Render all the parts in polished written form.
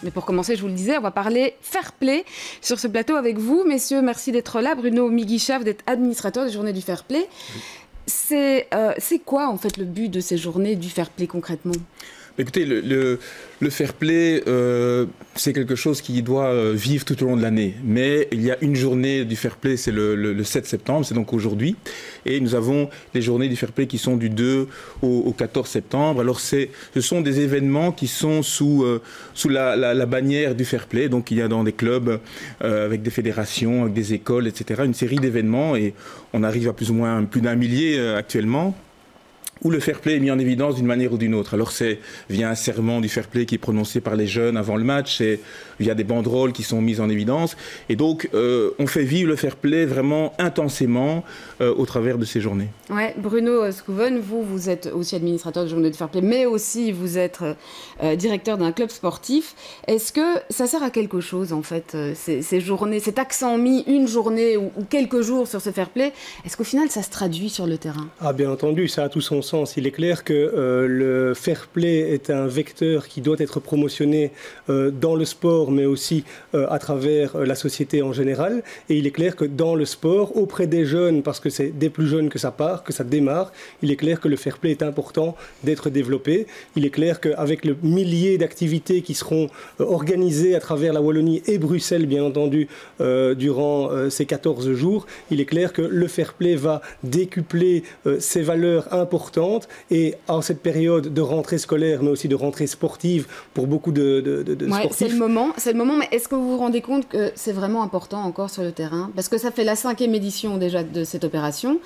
Mais pour commencer, je vous le disais, on va parler fair play sur ce plateau avec vous. Messieurs, merci d'être là. Bruno Miguicha, vous êtes administrateur des journées du fair play. Oui. C'est quoi, en fait, le but de ces journées du fair play concrètement ? Écoutez, le fair play, c'est quelque chose qui doit vivre tout au long de l'année. Mais il y a une journée du fair play, c'est le 7 septembre, c'est donc aujourd'hui. Et nous avons les journées du fair play qui sont du 2 au 14 septembre. Alors ce sont des événements qui sont sous la bannière du fair play. Donc il y a dans des clubs, avec des fédérations, avec des écoles, etc., une série d'événements. Et on arrive à plus ou moins plus d'un millier actuellement, où le fair play est mis en évidence d'une manière ou d'une autre. Alors c'est via un serment du fair play qui est prononcé par les jeunes avant le match, c'est via des banderoles qui sont mises en évidence. Et donc on fait vivre le fair play vraiment intensément au travers de ces journées. Ouais, Bruno Schouwen, vous êtes aussi administrateur de journée de fair play, mais aussi vous êtes directeur d'un club sportif. Est-ce que ça sert à quelque chose en fait, ces journées, cet accent mis une journée ou quelques jours sur ce fair play? Est-ce qu'au final ça se traduit sur le terrain? Ah bien entendu, ça a tout son sens. Il est clair que le fair play est un vecteur qui doit être promotionné dans le sport, mais aussi à travers la société en général. Et il est clair que dans le sport, auprès des jeunes, parce que c'est des plus jeunes que ça part, que ça démarre, il est clair que le fair play est important d'être développé. Il est clair qu'avec le millier d'activités qui seront organisées à travers la Wallonie et Bruxelles, bien entendu, durant ces 14 jours, il est clair que le fair play va décupler ses valeurs importantes. Et en cette période de rentrée scolaire, mais aussi de rentrée sportive pour beaucoup de sportifs. C'est le moment, mais est-ce que vous vous rendez compte que c'est vraiment important encore sur le terrain? Parce que ça fait la 5e édition déjà de cette opération.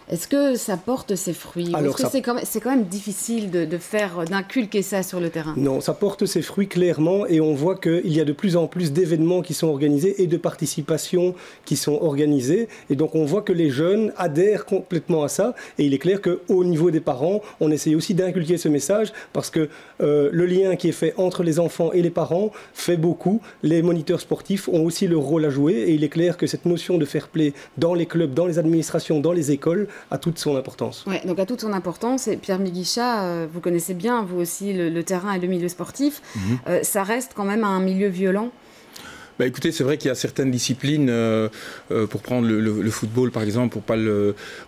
Est-ce que ça porte ses fruits? Alors, est-ce que c'est quand même difficile d'inculquer ça sur le terrain? Non, ça porte ses fruits clairement et on voit qu'il y a de plus en plus d'événements qui sont organisés et de participations qui sont organisées. Et donc on voit que les jeunes adhèrent complètement à ça. Et il est clair qu'au niveau des parents, on essaye aussi d'inculquer ce message parce que le lien qui est fait entre les enfants et les parents fait beaucoup. Les moniteurs sportifs ont aussi leur rôle à jouer et il est clair que cette notion de fair play dans les clubs, dans les administrations, dans les écoles, a toute son importance. Oui, donc à toute son importance. Et Pierre Miguicha, vous connaissez bien, vous aussi, le terrain et le milieu sportif. Ça reste quand même un milieu violent. Bah écoutez, c'est vrai qu'il y a certaines disciplines, pour prendre le football par exemple,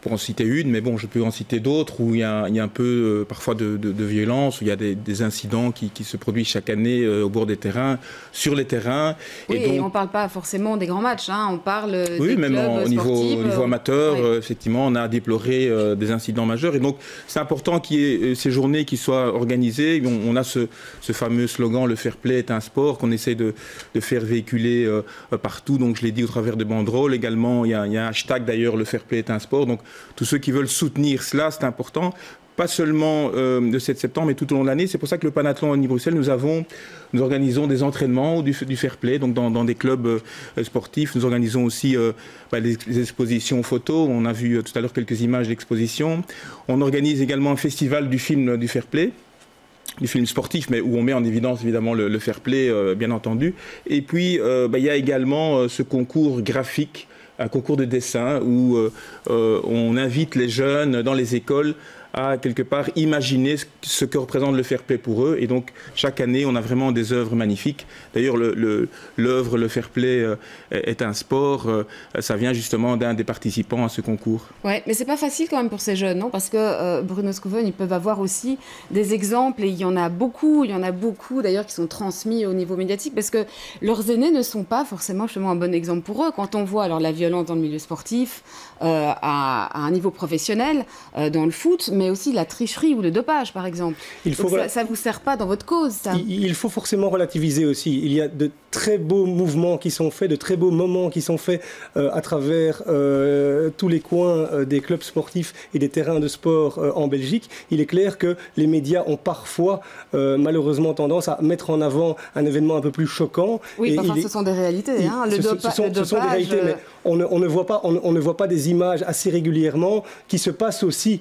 pour en citer une, mais bon, je peux en citer d'autres où il y a un peu parfois de violence, où il y a des incidents qui se produisent chaque année au bord des terrains, sur les terrains. Oui, et on ne parle pas forcément des grands matchs, hein, on parle des même clubs au niveau amateur, effectivement, on a déploré des incidents majeurs. Et donc, c'est important qu'il y ait ces journées qui soient organisées. On a ce fameux slogan, le fair play est un sport, qu'on essaie de faire véhiculer partout, donc je l'ai dit au travers de banderoles. Également, il y a un hashtag d'ailleurs, le fair play est un sport. Donc tous ceux qui veulent soutenir cela, c'est important. Pas seulement le 7 septembre, mais tout au long de l'année. C'est pour ça que le Panathlon Wallonie-Bruxelles, nous organisons des entraînements du fair play, donc dans des clubs sportifs. Nous organisons aussi des expositions photos. On a vu tout à l'heure quelques images d'exposition. On organise également un festival du film du fair play, du film sportif, mais où on met en évidence évidemment le fair play, bien entendu. Et puis, il y a également ce concours graphique, un concours de dessin, où on invite les jeunes dans les écoles à quelque part imaginer ce que représente le fair play pour eux. Et donc, chaque année, on a vraiment des œuvres magnifiques. D'ailleurs, l'œuvre Le fair play est un sport. Ça vient justement d'un des participants à ce concours. Oui, mais c'est pas facile quand même pour ces jeunes, non? Parce que Bruno Schouwen, ils peuvent avoir aussi des exemples, et il y en a beaucoup d'ailleurs qui sont transmis au niveau médiatique, parce que leurs aînés ne sont pas forcément justement un bon exemple pour eux. Quand on voit alors la violence dans le milieu sportif, à un niveau professionnel, dans le foot, mais aussi la tricherie ou le dopage, par exemple. Ça ne vous sert pas dans votre cause, ça? Il faut forcément relativiser aussi. Il y a de très beaux mouvements qui sont faits, de très beaux moments qui sont faits à travers tous les coins des clubs sportifs et des terrains de sport en Belgique. Il est clair que les médias ont parfois, malheureusement, tendance à mettre en avant un événement un peu plus choquant. Oui, ce sont des réalités. Ce sont des réalités, mais on ne voit pas des images assez régulièrement qui se passent aussi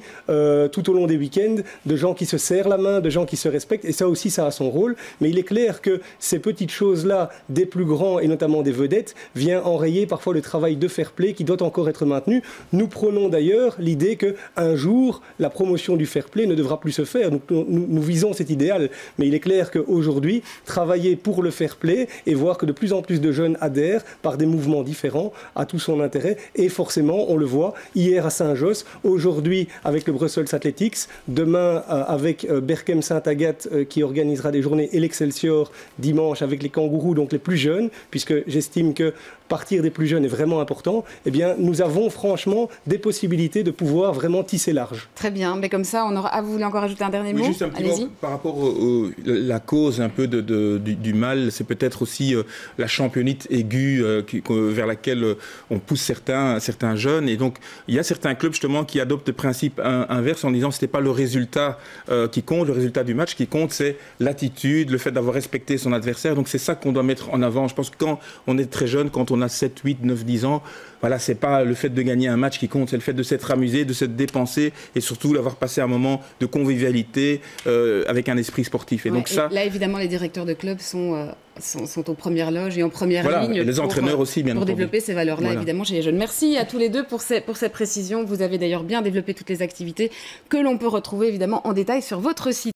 tout au long des week-ends, de gens qui se serrent la main, de gens qui se respectent, et ça aussi, ça a son rôle. Mais il est clair que ces petites choses-là, des plus grands et notamment des vedettes, vient enrayer parfois le travail de fair play qui doit encore être maintenu. Nous prônons d'ailleurs l'idée qu'un jour, la promotion du fair play ne devra plus se faire. Nous visons cet idéal, mais il est clair qu'aujourd'hui, travailler pour le fair play et voir que de plus en plus de jeunes adhèrent par des mouvements différents a tout son intérêt. Et forcément, on le voit, hier à Saint-Josse, aujourd'hui avec le Brussels Athletics, demain avec Berchem Sainte-Agathe qui organisera des journées, et l'Excelsior dimanche avec les kangourous, donc les plus jeunes, puisque j'estime que partir des plus jeunes est vraiment important, eh bien, nous avons franchement des possibilités de pouvoir vraiment tisser large. Très bien, mais comme ça, on aura... Ah, vous voulez encore ajouter un dernier mot? Juste un petit mot par rapport la cause un peu du mal, c'est peut-être aussi la championite aiguë vers laquelle on pousse certains jeunes. Et donc, il y a certains clubs justement qui adoptent le principe inverse en disant que ce n'est pas le résultat qui compte, le résultat du match qui compte, c'est l'attitude, le fait d'avoir respecté son adversaire. Donc, c'est ça qu'on doit mettre en avant. Je pense que quand on est très jeune, quand on a 7, 8, 9, 10 ans, voilà, c'est pas le fait de gagner un match qui compte, c'est le fait de s'être amusé, de s'être dépensé et surtout d'avoir passé un moment de convivialité avec un esprit sportif. Et donc ça, là, évidemment, les directeurs de clubs sont aux premières loges et en première ligne. Et les entraîneurs aussi, bien pour entendu. Développer ces valeurs-là, évidemment, chez les jeunes. Merci à tous les deux pour ces précisions. Vous avez d'ailleurs bien développé toutes les activités que l'on peut retrouver, évidemment, en détail sur votre site.